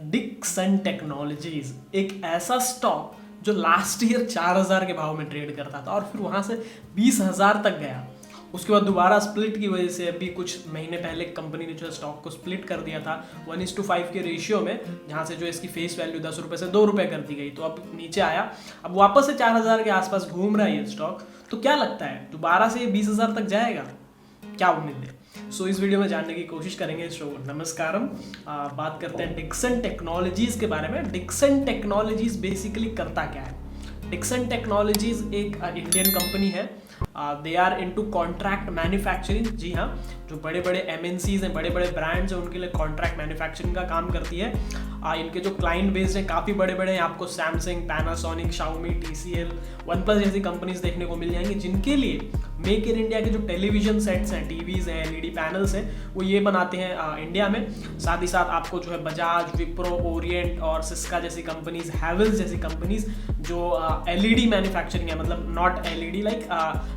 Dixon technologies एक ऐसा stock जो लास्ट ईयर 4000 के भाव में ट्रेड करता था और फिर वहां से 20,000 तक गया। उसके बाद दोबारा स्प्लिट की वजह से अभी कुछ महीने पहले कंपनी ने जो स्टॉक को स्प्लिट कर दिया था 1:5 के रेशियो में, जहां से जो इसकी फेस वैल्यू 10 रुपये से 2 रुपये कर दी गई, तो अब नीचे आया, अब वापस से 4000 के आसपास घूम रहा है ये स्टॉक। तो क्या लगता है दोबारा से ये 20,000 तक जाएगा? क्या उम्मीद है? सो इस वीडियो में जानने की कोशिश करेंगे। नमस्कारम, बात करते हैं डिक्सन टेक्नोलॉजीज के बारे में। डिक्सन टेक्नोलॉजीज बेसिकली करता क्या है? डिक्सन टेक्नोलॉजीज एक इंडियन कंपनी है। They are into contract manufacturing. जी हाँ, जो बड़े बड़े एमएनसीज हैं, बड़े बड़े ब्रांड्स हैं, उनके लिए कॉन्ट्रैक्ट मैन्युफैक्चरिंग का काम करती है। इनके जो क्लाइंट बेस्ड हैं काफ़ी बड़े बड़े हैं, आपको Samsung, Panasonic, Xiaomi, TCL, one plus जैसी कंपनीज देखने को मिल जाएंगी, जिनके लिए मेक इन इंडिया के जो टेलीविजन सेट्स हैं, टीवीज हैं, एलईडी पैनल्स हैं, वो ये बनाते हैं इंडिया में। साथ ही साथ आपको जो है बजाज, विप्रो, ओरिएंट और सिस्का जैसी कंपनीज, हैवेल्स जैसी कंपनीज जो एलईडी मैन्युफैक्चरिंग है, मतलब not LED like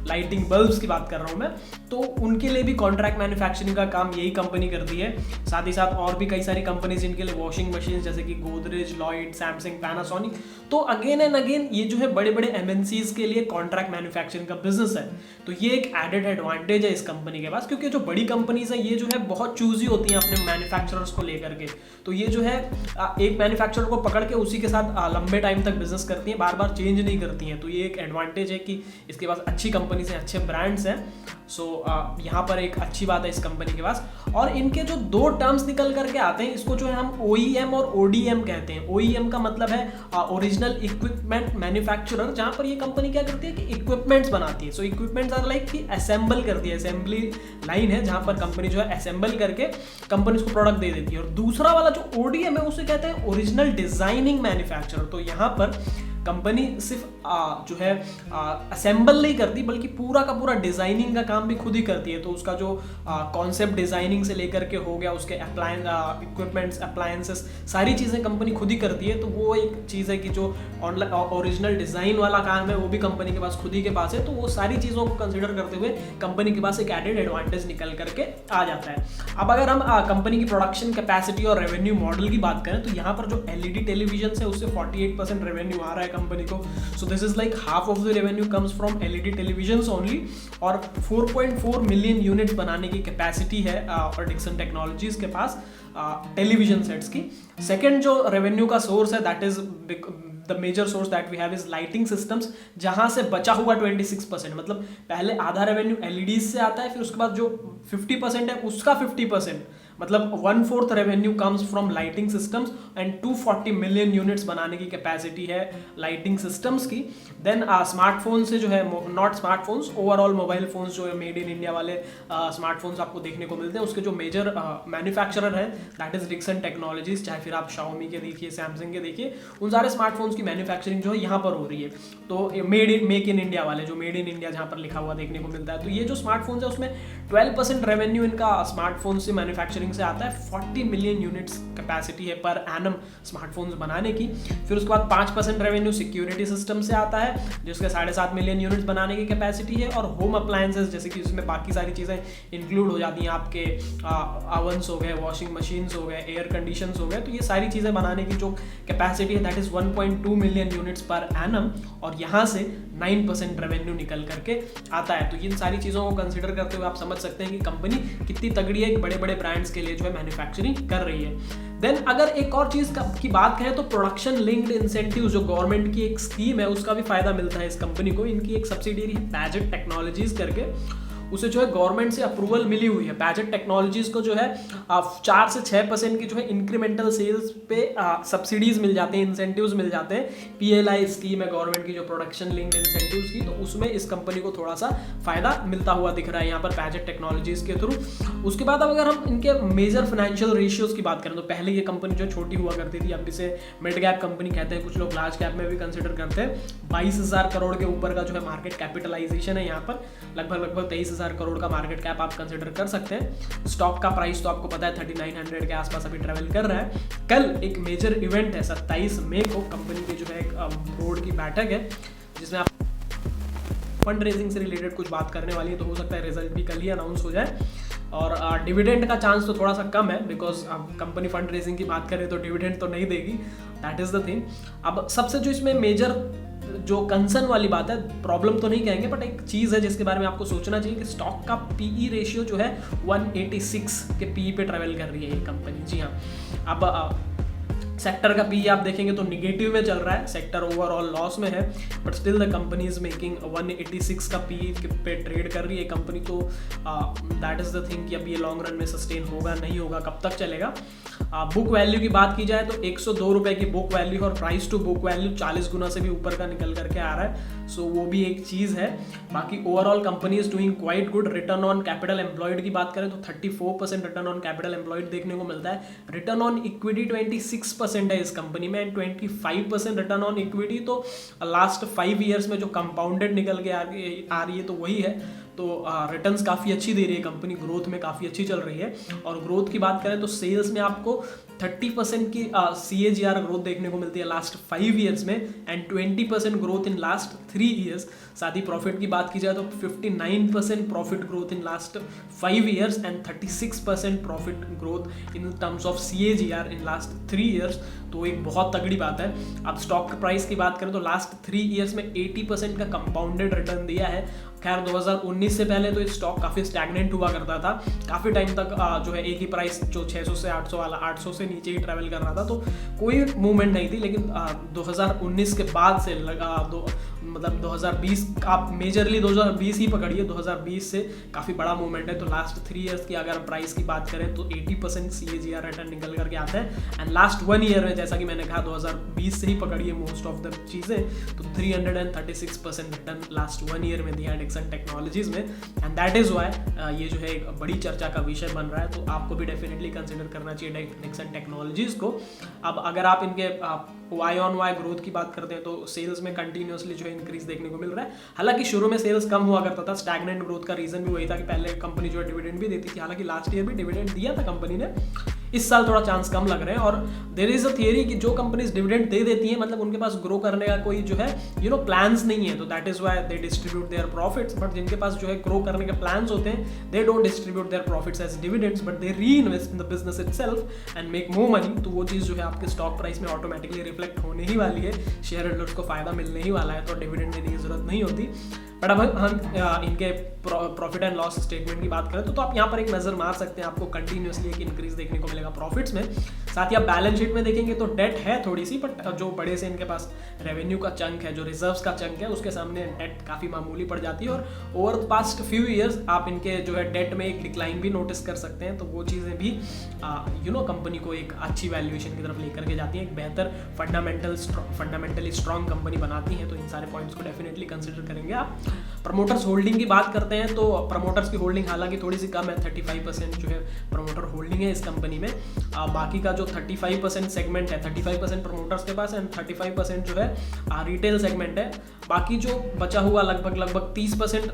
lighting bulbs की बात कर रहा हूँ मैं, तो उनके लिए भी कॉन्ट्रैक्ट मैन्युफैक्चरिंग का काम यही कंपनी करती है। साथ ही साथ और भी कई सारी कंपनीज जिनके लिए वॉशिंग मशीन जैसे कि गोदरेज, लॉयड, सैमसंग, पैनासोनिक, तो अगेन एंड अगेन ये जो है बड़े बड़े एमएनसीज के लिए कॉन्ट्रैक्ट मैन्युफैक्चरिंग का बिजनेस है। तो ये एक एडेड एडवांटेज है इस कंपनी के पास, क्योंकि जो बड़ी कंपनीज हैं ये जो है बहुत चूजी होती हैं अपने मैन्युफैक्चरर्स को लेकर के। तो ये जो है एक मैन्युफैक्चरर को पकड़ के उसी के साथ लंबे टाइम तक बिजनेस करती हैं, बार बार चेंज नहीं करती हैं। तो ये एक एडवांटेज है कि इसके पास अच्छी कंपनीज हैं, अच्छे ब्रांड्स हैं। सो यहाँ पर एक अच्छी बात है इस कंपनी के पास। और इनके जो दो टर्म्स निकल करके आते हैं, इसको जो है हम OEM और ODM कहते हैं। OEM का मतलब है ओरिजिनल इक्विपमेंट मैन्युफैक्चरर, जहाँ पर ये कंपनी क्या करती है कि इक्विपमेंट्स बनाती है। सो इक्विपमेंट्स आर लाइक कि असेंबल करती है, असेंबली लाइन है जहाँ पर कंपनी जो है असेंबल करके कंपनी को प्रोडक्ट दे देती है। और दूसरा वाला जो ODM है उसे कहते हैं ओरिजिनल डिजाइनिंग मैन्युफैक्चरर। तो यहाँ पर कंपनी सिर्फ जो है असेंबल नहीं करती, बल्कि पूरा का पूरा डिजाइनिंग का काम भी खुद ही करती है। तो उसका जो कॉन्सेप्ट डिजाइनिंग से लेकर के हो गया, उसके इक्विपमेंट्स, अप्लायंसेस, सारी चीज़ें कंपनी खुद ही करती है। तो वो एक चीज़ है कि जो ओरिजिनल डिज़ाइन वाला काम है वो भी कंपनी के पास खुद ही के पास है। तो वो सारी चीज़ों को कंसिडर करते हुए कंपनी के पास एक एडेड एडवांटेज निकल करके आ जाता है। अब अगर हम कंपनी की प्रोडक्शन कैपेसिटी और रेवेन्यू मॉडल की बात करें, तो यहाँ पर जो एलईडी टेलीविजन है उससे 48% रेवेन्यू आ रहा है कंपनी को। So this is like half of the revenue comes from LED televisions only. और 4.4 मिलियन यूनिट बनाने की कैपेसिटी है और डिक्सन टेक्नोलॉजीज के पास टेलीविजन सेट्स की। सेकंड जो रेवेन्यू का सोर्स है, that is the major source that we have is lighting systems, जहां से बचा हुआ 26%, मतलब पहले आधा रेवेन्यू एलईडी से आता है, फिर उसके बाद जो 50% है उसका 50%, मतलब 1/4 revenue comes from lighting systems and 240 million units बनाने की कैपेसिटी है लाइटिंग सिस्टम्स की। देन स्मार्टफोन से जो है, not smartphones, overall mobile phones जो है मेड इन इंडिया वाले स्मार्टफोन्स आपको देखने को मिलते हैं, उसके जो मेजर मैन्युफैक्चरर है दैट इज डिक्सन टेक्नोलॉजीज। चाहे फिर आप शाओमी के देखिए, सैमसंग के देखिए, उन सारे स्मार्टफोन्स की मैन्युफैक्चरिंग जो है यहाँ पर हो रही है। तो मेक इन इंडिया वाले, जो मेड इन इंडिया जहाँ पर लिखा हुआ देखने को मिलता है। तो ये जो स्मार्टफोन्स है उसमें 12% रेवेन्यू इनका स्मार्टफोन से मैन्युफैक्चरिंग से आता है। 40 मिलियन यूनिट्स कैपेसिटी है पर एनम स्मार्टफोन्स बनाने की। फिर उसके बाद 5% रेवेन्यू सिक्योरिटी सिस्टम से आता है, जिसके 7.5 मिलियन यूनिट्स बनाने की कैपेसिटी है। और होम अप्लायंसेस, जैसे कि उसमें बाकी सारी चीज़ें इंक्लूड हो जाती हैं, आपके ओवन्स हो गए, वॉशिंग मशीन्स हो गए, एयर कंडीशंस हो गए, तो ये सारी चीज़ें बनाने की जो कैपेसिटी है that is 1.2 million units per annum. और यहाँ से 9% रेवेन्यू निकल करके आता है। तो इन सारी चीज़ों को कंसिडर करते हुए आप समझ सकते हैं कि कंपनी कितनी तगड़ी है, बड़े बड़े ब्रांड्स के लिए जो है मैन्युफैक्चरिंग कर रही है। देन अगर एक और चीज़ की बात करें तो प्रोडक्शन लिंक्ड इंसेंटिव, जो गवर्नमेंट की एक स्कीम है, उसका भी फायदा मिलता है इस कंपनी को। इनकी एक सब्सिडियरी है पैजेट टेक्नोलॉजीज करके, उसे जो है गवर्नमेंट से अप्रूवल मिली हुई है। पैजेट टेक्नोलॉजीज को जो है 4 से 6% की जो है इंक्रीमेंटल सेल्स पे सब्सिडीज मिल जाते हैं, इंसेंटिव्स मिल जाते हैं। PLI स्कीम है गवर्नमेंट की, जो प्रोडक्शन लिंक्ड इंसेंटिव्स की, तो उसमें इस कंपनी को थोड़ा सा फायदा मिलता हुआ दिख रहा है यहाँ पर पैजेट टेक्नोलॉजीज के थ्रू। उसके बाद अब अगर हम इनके मेजर फाइनेंशियल रेशियोज की बात करें, तो पहले ये कंपनी जो छोटी हुआ करती थी, अब इसे मिड कैप कंपनी कहते हैं, कुछ लोग लार्ज कैप में भी कंसिडर करते हैं। 22,000 करोड़ के ऊपर का जो है मार्केट कैपिटलाइजेशन है यहाँ पर, लगभग 23,000 करोड़ का मार्केट कैप आप कंसिडर कर सकते हैं। स्टॉक का प्राइस तो आपको पता है 3900 के आसपास अभी ट्रेवल कर रहा है। कल एक मेजर इवेंट है 27 मई को, कंपनी की जो है एक बोर्ड की बैठक है, जिसमें आप फंड रेजिंग से रिलेटेड कुछ बात करने वाली है। तो हो सकता है रिजल्ट भी कल ही अनाउंस हो जाए। और डिविडेंड का चांस तो थोड़ा सा कम है, बिकॉज अब कंपनी फंड रेजिंग की बात करें तो डिविडेंड तो नहीं देगी, दैट इज द थिंग। अब सबसे जो इसमें मेजर जो कंसर्न वाली बात है, प्रॉब्लम तो नहीं कहेंगे बट एक चीज़ है जिसके बारे में आपको सोचना चाहिए कि स्टॉक का पीई रेशियो जो है 186 के पीई पे ट्रेवल कर रही है ये कंपनी। जी हाँ, अब सेक्टर का पी आप देखेंगे तो निगेटिव में चल रहा है, सेक्टर ओवरऑल लॉस में है, but still the company is making 186 का पी पे ट्रेड कर रही है कंपनी। तो दैट इज द थिंग कि अब ये लॉन्ग रन में सस्टेन होगा नहीं होगा, कब तक चलेगा। बुक वैल्यू की बात की जाए तो 102 रुपए की बुक वैल्यू और प्राइस टू बुक वैल्यू 40 गुना से भी ऊपर का निकल करके आ रहा है, सो वो भी एक चीज़ है। बाकी overall company is doing quite good. Return on capital employed की बात करें तो 34% रिटर्न ऑन कैपिटल एम्प्लॉयड देखने को मिलता है। रिटर्न ऑन इक्विटी 26% है इस कंपनी में, एंड 25% रिटर्न ऑन इक्विटी तो लास्ट 5 ईयर्स में जो कंपाउंडेड निकल के आ रही है तो वही है। तो रिटर्न्स काफ़ी अच्छी दे रही है कंपनी, ग्रोथ में काफ़ी अच्छी चल रही है। और ग्रोथ की बात करें तो सेल्स में आपको 30% की CAGR ग्रोथ देखने को मिलती है लास्ट 5 ईयर्स में, and 20% growth in last 3 years. साथ ही प्रॉफिट की बात की जाए तो 59% profit growth in last 5 years and 36% profit growth in terms of CAGR in last 3 years. तो एक बहुत तगड़ी बात है। अब स्टॉक प्राइस की बात करें तो लास्ट 3 ईयर्स में 80% का कंपाउंडेड रिटर्न दिया है। खैर 2019 से पहले तो ये स्टॉक काफ़ी स्टैग्नेंट हुआ करता था, काफ़ी टाइम तक जो है एक ही प्राइस जो 600 से 800 वाला 800 से नीचे ही ट्रैवल कर रहा था, तो कोई मूवमेंट नहीं थी। लेकिन 2019 के बाद से मतलब 2020 आप मेजरली 2020 ही पकड़िए, 2020 से काफ़ी बड़ा मूवमेंट है। तो लास्ट 3 ईयर्स की अगर प्राइस की बात करें तो 80% CAGR रिटर्न निकल करके आता है। एंड लास्ट 1 ईयर में जैसा कि मैंने कहा 2020 से ही पकड़िए मोस्ट ऑफ द चीज़ें, तो 336% रिटर्न लास्ट 1 ईयर में दिया है डिक्सन टेक्नोलॉजीज में। एंड दैट इज़ वाई ये जो है एक बड़ी चर्चा का विषय बन रहा है। तो आपको भी डेफिनेटली कंसिडर करना चाहिए डिक्सन टेक्नोलॉजीज को। अब अगर आप इनके वाई ऑन वाई ग्रोथ की बात करते हैं तो सेल्स में कंटिन्यूसली जो है इंक्रीज देखने को मिल रहा है। हालांकि शुरू में सेल्स कम हुआ करता था, स्टैग्नेंट ग्रोथ का रीजन भी वही था कि पहले कंपनी जो है डिविडेंड भी देती थी। हालांकि लास्ट ईयर भी डिविडेंड दिया था कंपनी ने, इस साल थोड़ा चांस कम लग रहे हैं। और देयर इज अ थियरी कि जो कंपनीज डिविडेंड दे देती हैं मतलब उनके पास ग्रो करने का कोई जो है प्लान्स नहीं है, तो that is why they distribute their profits. But जिनके पास जो है ग्रो करने के प्लान्स होते हैं, they don't distribute their profits as dividends, but they reinvest in the business itself and make more money. तो वो चीज़ जो है आपके स्टॉक प्राइस में ऑटोमेटिकली रिफ्लेक्ट होने ही वाली है, शेयर होल्डर्स को फायदा मिलने ही वाला है, तो डिविडेंड देने की जरूरत नहीं होती। बट अब हम इनके प्रॉफिट एंड लॉस स्टेटमेंट की बात करें तो आप यहाँ पर एक नज़र मार सकते हैं, आपको कंटिन्यूसली एक इंक्रीज देखने को मिलेगा प्रॉफिट्स में। साथ ही आप बैलेंस शीट में देखेंगे तो डेट है थोड़ी सी, बट जो बड़े से इनके पास रेवेन्यू का चंक है, जो रिजर्व्स का चंक है, उसके सामने डेट काफ़ी मामूली पड़ जाती है। और over the past few years आप इनके जो है डेट में एक डिक्लाइन भी नोटिस कर सकते हैं। तो वो चीज़ें भी कंपनी को एक अच्छी वैल्यूएशन की तरफ लेकर के जाती है, एक बेहतर फंडामेंटली स्ट्रॉन्ग कंपनी बनाती है। तो इन सारे पॉइंट्स को डेफिनेटली कंसिडर करेंगे आप। प्रमोटर्स होल्डिंग की बात करते हैं तो प्रमोटर्स की होल्डिंग हालांकि थोड़ी सी कम है, 35% जो है प्रमोटर होल्डिंग है इस कंपनी में। बाकी का जो 35% सेगमेंट है, 35% प्रमोटर्स के पास एंड 35% जो है रिटेल सेगमेंट है। बाकी जो बचा हुआ लगभग 30%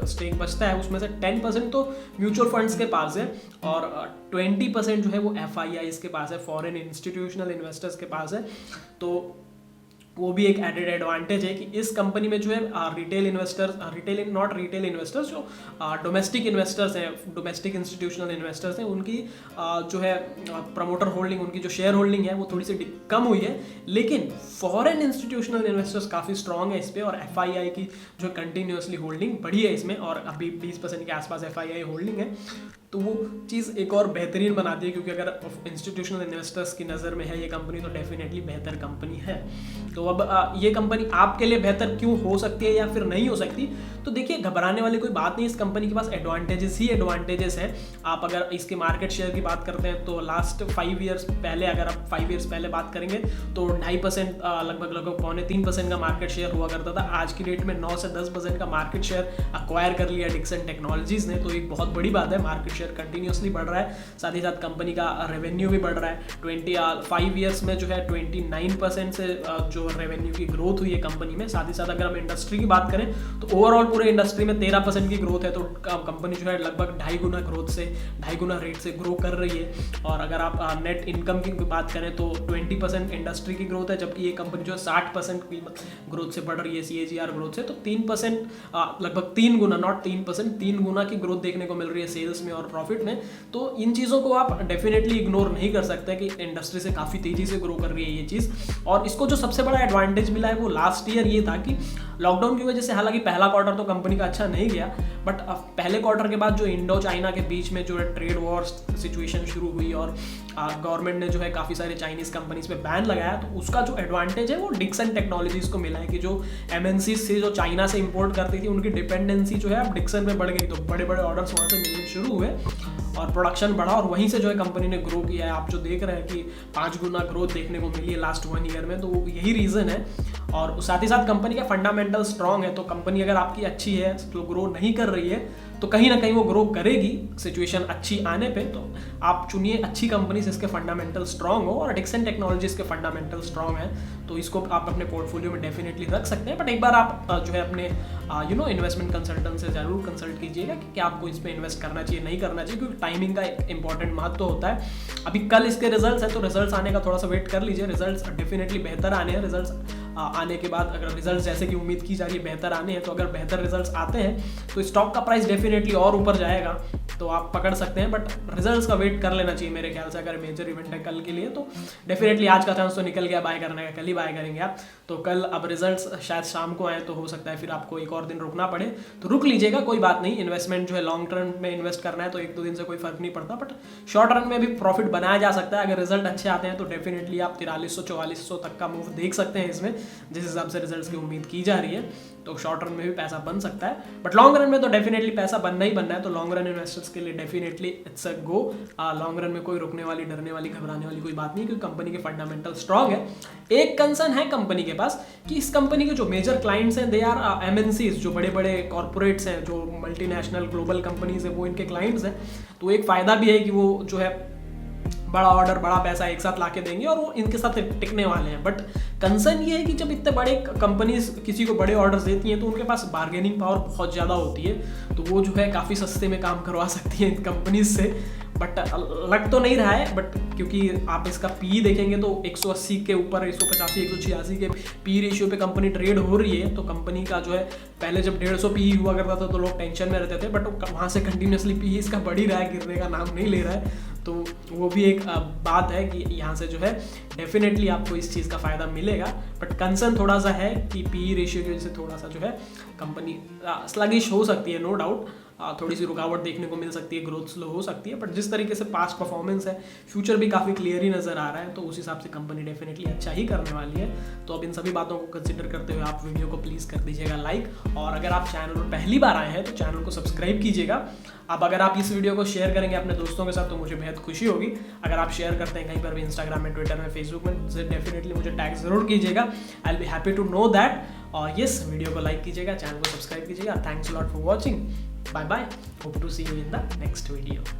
स्टेक बचता है, उसमें से 10% तो म्यूचुअल फंड्स के पास है और 20% जो है वो FIIs के पास है, फॉरेन इंस्टीट्यूशनल इन्वेस्टर्स के पास है। तो वो भी एक एडेड एडवांटेज है कि इस कंपनी में जो है रिटेल इन्वेस्टर्स जो डोमेस्टिक इन्वेस्टर्स हैं, डोमेस्टिक इंस्टीट्यूशनल इन्वेस्टर्स हैं, उनकी जो है प्रमोटर होल्डिंग, उनकी जो शेयर होल्डिंग है वो थोड़ी सी कम हुई है। लेकिन फॉरेन इंस्टीट्यूशनल इन्वेस्टर्स काफ़ी स्ट्रॉन्ग है इस पर, और FII की जो कंटिन्यूसली होल्डिंग बढ़ी है इसमें, और अभी 20% के आसपास FII होल्डिंग है। तो वो चीज़ एक और बेहतरीन बनाती है, क्योंकि अगर इंस्टीट्यूशनल इन्वेस्टर्स की नज़र में है ये कंपनी तो डेफिनेटली बेहतर कंपनी है। तो अब ये कंपनी आपके लिए बेहतर क्यों हो सकती है या फिर नहीं हो सकती, तो देखिए घबराने वाली कोई बात नहीं, इस कंपनी के पास एडवांटेजेस ही एडवांटेजेस हैं। आप अगर इसके मार्केट शेयर की बात करते हैं तो लास्ट 5 ईयर्स पहले, अगर आप 5 ईयर्स पहले बात करेंगे तो 2.5% लगभग 2.25% का मार्केट शेयर हुआ करता था। आज की डेट में 9 से 10% का मार्केट शेयर अक्वायर कर लिया डिक्सन टेक्नोलॉजीज ने, तो एक बहुत बड़ी बात है। मार्केट शेयर कंटिन्यूसली बढ़ रहा है, साथ ही साथ कंपनी का रेवेन्यू भी बढ़ रहा है। 5 ईयर्स में जो है 29% से जो रेवेन्यू की ग्रोथ हुई है कंपनी में। साथ ही साथ अगर हम इंडस्ट्री की बात करें तो ओवरऑल पूरे इंडस्ट्री में 13% की ग्रोथ है, तो कंपनी जो है लगभग 2.5 गुना ग्रोथ से 2.5 गुना रेट से ग्रो कर रही है। और अगर आप नेट इनकम की बात करें तो 20% इंडस्ट्री की ग्रोथ है, जबकि ये कंपनी जो है 60% की ग्रोथ से बढ़ रही है, CAGR ग्रोथ से। तो 3% लगभग 3 गुना, नॉट 3%, 3 गुना की ग्रोथ देखने को मिल रही है सेल्स में और प्रॉफिट में। तो इन चीज़ों को आप डेफिनेटली इग्नोर नहीं कर सकते कि इंडस्ट्री से काफ़ी तेज़ी से ग्रो कर रही है ये चीज़। और इसको जो सबसे बड़ा एडवांटेज मिला है वो लास्ट ईयर ये था कि लॉकडाउन की वजह से, हालांकि पहला क्वार्टर तो कंपनी का अच्छा नहीं गया, बट पहले क्वार्टर के बाद जो इंडो चाइना के बीच में जो है ट्रेड वॉर सिचुएशन शुरू हुई और गवर्नमेंट ने जो है काफ़ी सारे चाइनीज़ कंपनीज पे बैन लगाया, तो उसका जो एडवांटेज है वो डिक्सन टेक्नोलॉजीज को मिला है कि जो एमएनसी से जो चाइना से इंपोर्ट करती थी उनकी डिपेंडेंसी जो है अब डिक्सन पे बढ़ गई। तो बड़े बड़े ऑर्डर्स वहाँ से मिलने शुरू हुए और प्रोडक्शन बढ़ा और वहीं से जो है कंपनी ने ग्रो किया है। आप जो देख रहे हैं कि 5 गुना ग्रोथ देखने को मिली है लास्ट 1 ईयर में, तो यही रीज़न है। और साथ ही साथ कंपनी का फंडामेंटल स्ट्रांग है। तो कंपनी अगर आपकी अच्छी है तो ग्रो नहीं कर रही है तो कहीं ना कहीं वो ग्रो करेगी सिचुएशन अच्छी आने पे। तो आप चुनिए अच्छी कंपनी जिसके फंडामेंटल स्ट्रांग हो, और डिक्सन टेक्नोलॉजीज के फंडामेंटल स्ट्रांग है तो इसको आप अपने पोर्टफोलियो में डेफिनेटली रख सकते हैं। बट एक बार आप जो है अपने इन्वेस्टमेंट कंसल्टेंट से जरूर कंसल्ट कीजिएगा कि क्या आपको इस पर इन्वेस्ट करना चाहिए नहीं करना चाहिए, क्योंकि टाइमिंग का एक इंपॉर्टेंट महत्व होता है। अभी कल इसके रिजल्ट्स हैं तो रिजल्ट्स आने का थोड़ा सा वेट कर लीजिए। रिजल्ट्स डेफिनेटली बेहतर आने हैं। रिजल्ट्स आने के बाद अगर रिजल्ट्स जैसे कि उम्मीद की जा रही है बेहतर आने हैं, तो अगर बेहतर रिजल्ट्स आते हैं तो स्टॉक का प्राइस डेफिनेटली और ऊपर जाएगा, तो आप पकड़ सकते हैं। बट रिजल्ट्स का वेट कर लेना चाहिए मेरे ख्याल से। अगर मेजर इवेंट है कल के लिए तो डेफिनेटली आज का चांस तो निकल गया बाय करने का, कल ही बाय करेंगे आप। तो कल अब रिजल्ट्स शायद शाम को आए तो हो सकता है फिर आपको एक और दिन रुकना पड़े, तो रुक लीजिएगा, कोई बात नहीं। इन्वेस्टमेंट जो है लॉन्ग टर्म में इन्वेस्ट करना है तो 1-2 दिन से कोई फर्क नहीं पड़ता, बट शॉर्ट रन में भी प्रॉफिट बनाया जा सकता है। अगर रिजल्ट अच्छे आते हैं तो डेफिनेटली आप 4300-4400 तक का मूव देख सकते हैं इसमें, जिस हिसाब से रिजल्ट्स की उम्मीद की जा रही है। तो शॉर्ट रन में भी पैसा बन सकता है, बट लॉन्ग रन में तो डेफिनेटली पैसा बनना ही बनना है। तो लॉन्ग रन इन्वेस्टर्स के लिए definitely it's a go. Long run में कोई रुकने वाली, डरने वाली, घबराने वाली कोई बात नहीं, क्योंकि कंपनी के फंडामेंटल स्ट्रांग है। एक कंसर्न है कंपनी के पास कि इस कंपनी के जो मेजर क्लाइंट्स हैं दे आर एमएनसीज, जो बड़े बड़े कॉर्पोरेट्स हैं, जो मल्टीनेशनल ग्लोबल कंपनीज है, वो इनके क्लाइंट्स हैं। तो एक फायदा भी है कि वो जो है बड़ा ऑर्डर, बड़ा पैसा एक साथ लाके देंगे और वो इनके साथ टिकने वाले हैं। बट कंसर्न ये है कि जब इतने बड़े कंपनीज किसी को बड़े ऑर्डर्स देती हैं तो उनके पास बार्गेनिंग पावर बहुत ज़्यादा होती है, तो वो जो है काफ़ी सस्ते में काम करवा सकती है इन कंपनीज से। बट लग तो नहीं रहा है, बट क्योंकि आप इसका पी देखेंगे तो 180 के ऊपर, 185, 186 के पी रेशियो पे कंपनी ट्रेड हो रही है। तो कंपनी का जो है पहले जब 150 पी हुआ करता था तो लोग टेंशन में रहते थे, बट वहाँ से कंटिन्यूसली पी इसका बढ़ ही रहा है, गिरने का नाम नहीं ले रहा है। तो वो भी एक बात है कि यहाँ से जो है डेफिनेटली आपको इस चीज़ का फ़ायदा मिलेगा। बट कंसर्न थोड़ा सा है कि पी रेशियो की वजह से थोड़ा सा जो है कंपनी स्लगिश हो सकती है, नो डाउट। थोड़ी सी रुकावट देखने को मिल सकती है, ग्रोथ स्लो हो सकती है, बट जिस तरीके से पास्ट परफॉर्मेंस है, फ्यूचर भी काफ़ी क्लियर ही नज़र आ रहा है, तो उस हिसाब से कंपनी डेफिनेटली अच्छा ही करने वाली है। तो अब इन सभी बातों को कंसिडर करते हुए आप वीडियो को प्लीज़ कर दीजिएगा लाइक, और अगर आप चैनल पर पहली बार आए हैं तो चैनल को सब्सक्राइब कीजिएगा। अब अगर आप इस वीडियो को शेयर करेंगे अपने दोस्तों के साथ तो मुझे बेहद खुशी होगी। अगर आप शेयर करते हैं कहीं पर भी, इंस्टाग्राम में, ट्विटर में, फेसबुक में, डेफिनेटली मुझे टैग जरूर कीजिएगा। I will be happy to know that. और यस, वीडियो को लाइक कीजिएगा, चैनल को सब्सक्राइब कीजिएगा। Thanks a lot for watching. Bye bye. Hope to see you in the next video.